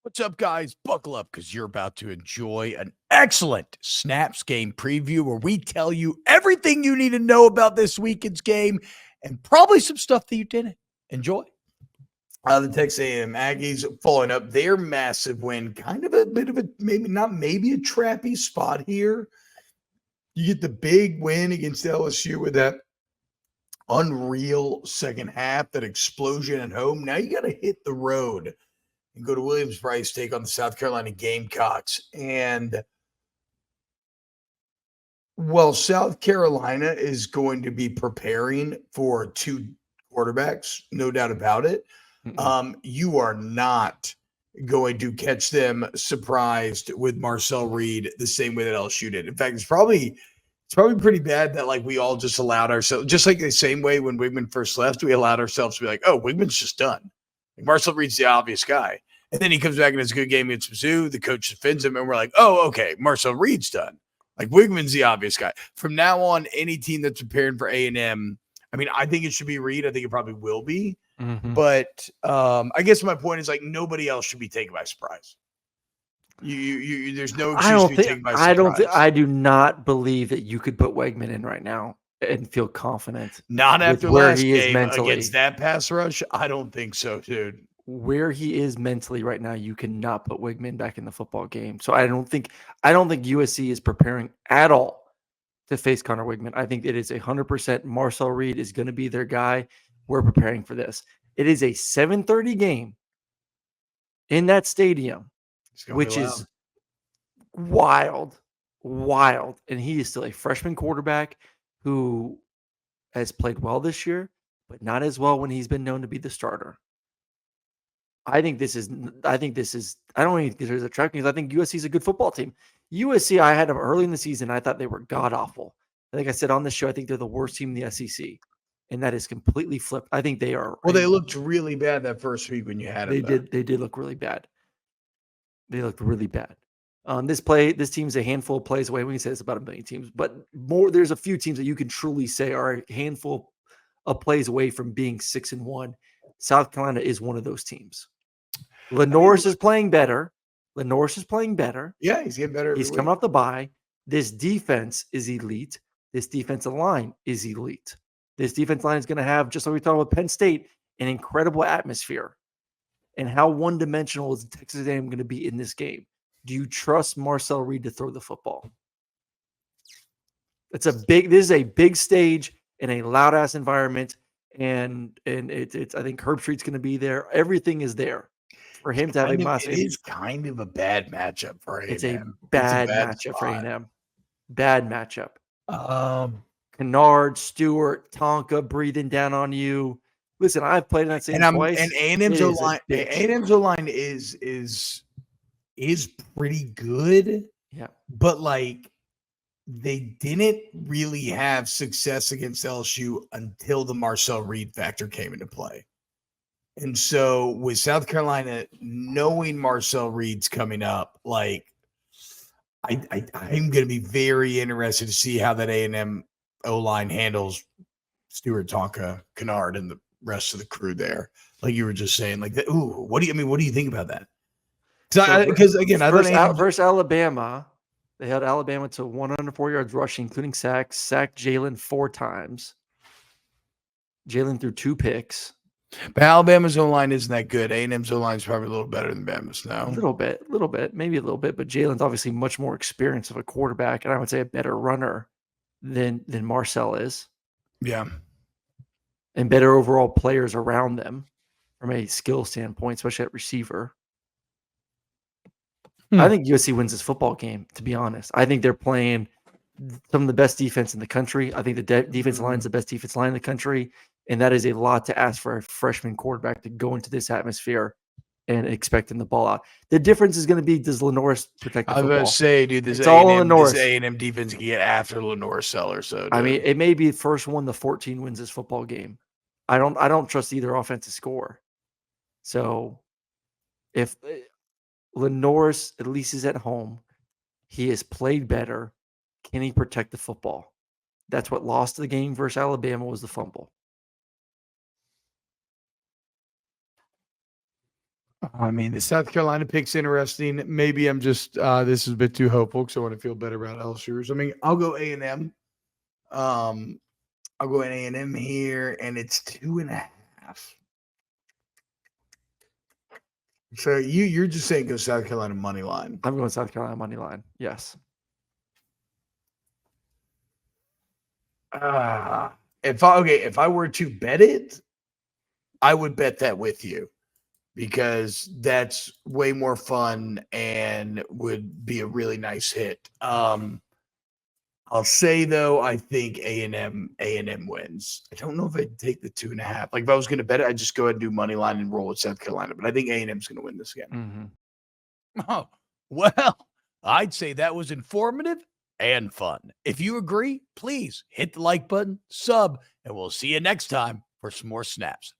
What's up, guys? Buckle up because you're about to enjoy an excellent Snaps game preview where we tell you everything you need to know about this weekend's game and probably some stuff that you didn't. Enjoy. The Texas A&M Aggies following up their massive win, kind of a bit of a maybe a trappy spot here. You get the big win against LSU with that unreal second half, that explosion at home. Now you got to hit the road and go to Williams-Brice, take on the South Carolina Gamecocks. And while South Carolina is going to be preparing for two quarterbacks, no doubt about it, you are not going to catch them surprised with Marcel Reed the same way that LSU did. In fact, it's probably pretty bad that like we all just allowed ourselves, just like the same way when Wigman first left, we allowed ourselves to be like, oh, Wigman's just done. Like Marcel Reed's the obvious guy. And then he comes back and has a good game against Mizzou. The coach defends him, and we're like, oh, okay, Marcel Reed's done. Like Wigman's the obvious guy. From now on, any team that's preparing for A&M, I mean, I think it should be Reed. I think it probably will be. Mm-hmm. But I guess my point is like nobody else should be taken by surprise. You there's no excuse to be taken by surprise. I do not believe that you could put Wegman in right now and feel confident. Not after last game against that pass rush. I don't think so, dude. Where he is mentally right now, you cannot put Wigman back in the football game. So I don't think USC is preparing at all to face Connor Wigman. I think it is 100% Marcel Reed is going to be their guy. We're preparing for this. It is a 7:30 game in that stadium, which is wild. And he is still a freshman quarterback who has played well this year, but not as well when he's been known to be the starter. I don't even think there's a track because I think USC is a good football team. USC, I had them early in the season. I thought they were god awful. Like I said on the show, I think they're the worst team in the SEC, and that is completely flipped. I think they are. Well, they looked really bad that first week when you had them. They did look really bad. They looked really bad. This team's a handful of plays away. We can say it's about a million teams, but there's a few teams that you can truly say are a handful of plays away from being 6-1. South Carolina is one of those teams. Lenoris is playing better. Yeah, he's getting better. He's coming off the bye. This defense is elite. This defensive line is elite. This defensive line is going to have, just like we talked about Penn State, an incredible atmosphere. And how one-dimensional is Texas A&M going to be in this game? Do you trust Marcel Reed to throw the football? This is a big stage in a loud-ass environment, and it's I think Herb Street's going to be there. Everything is there for him to have a massive. It is kind of a bad matchup for A&M. It's a bad matchup for A&M. Bad matchup. Kennard, Stewart, Tonka breathing down on you. Listen, I've played in that same twice. And A&M's O-line is pretty good. Yeah. But like they didn't really have success against LSU until the Marcel Reed factor came into play. And so with South Carolina knowing Marcel Reed's coming up, like I'm going to be very interested to see how that A&M O-line handles Stewart, Tonka, Kennard, and the rest of the crew there. Like you were just saying, like that. Ooh, what do you think about that? Because again, versus Alabama, they held Alabama to 104 yards rushing, including sacks. Sacked Jalen 4 times. Jalen threw 2 picks. But Alabama's O-line isn't that good. A&M's O-line is probably a little better than Bama's now. A little bit, maybe a little bit. But Jalen's obviously much more experienced of a quarterback, and I would say a better runner than Marcel is. Yeah. And better overall players around them from a skill standpoint, especially at receiver. I think USC wins this football game, to be honest. I think they're playing some of the best defense in the country. I think the defensive line is the best defense line in the country. And that is a lot to ask for a freshman quarterback to go into this atmosphere and expecting the ball out. The difference is going to be, does Lenoris protect the football? I was going to say, dude, this A&M defense can get after Lenoris Seller. So, dude. I mean, it may be the first 1-14 wins this football game. I don't trust either offense to score. So if Lenoris at least is at home, he has played better. Can he protect the football? That's what lost the game versus Alabama was the fumble. I mean, the South Carolina pick's interesting. Maybe I'm just this is a bit too hopeful because I want to feel better about LSU's. I mean, I'll go A&M. I'll go A&M here, and it's 2.5. So you're just saying go South Carolina money line. I'm going South Carolina money line. Yes. If I were to bet it, I would bet that with you because that's way more fun and would be a really nice hit. I'll say though, I think A&M wins. I don't know if I'd take the 2.5. Like if I was going to bet it, I'd just go ahead and do money line and roll with South Carolina. But I think A&M's going to win this game. Oh, well, I'd say that was informative and fun. If you agree, please hit the like button, sub, and we'll see you next time for some more snaps.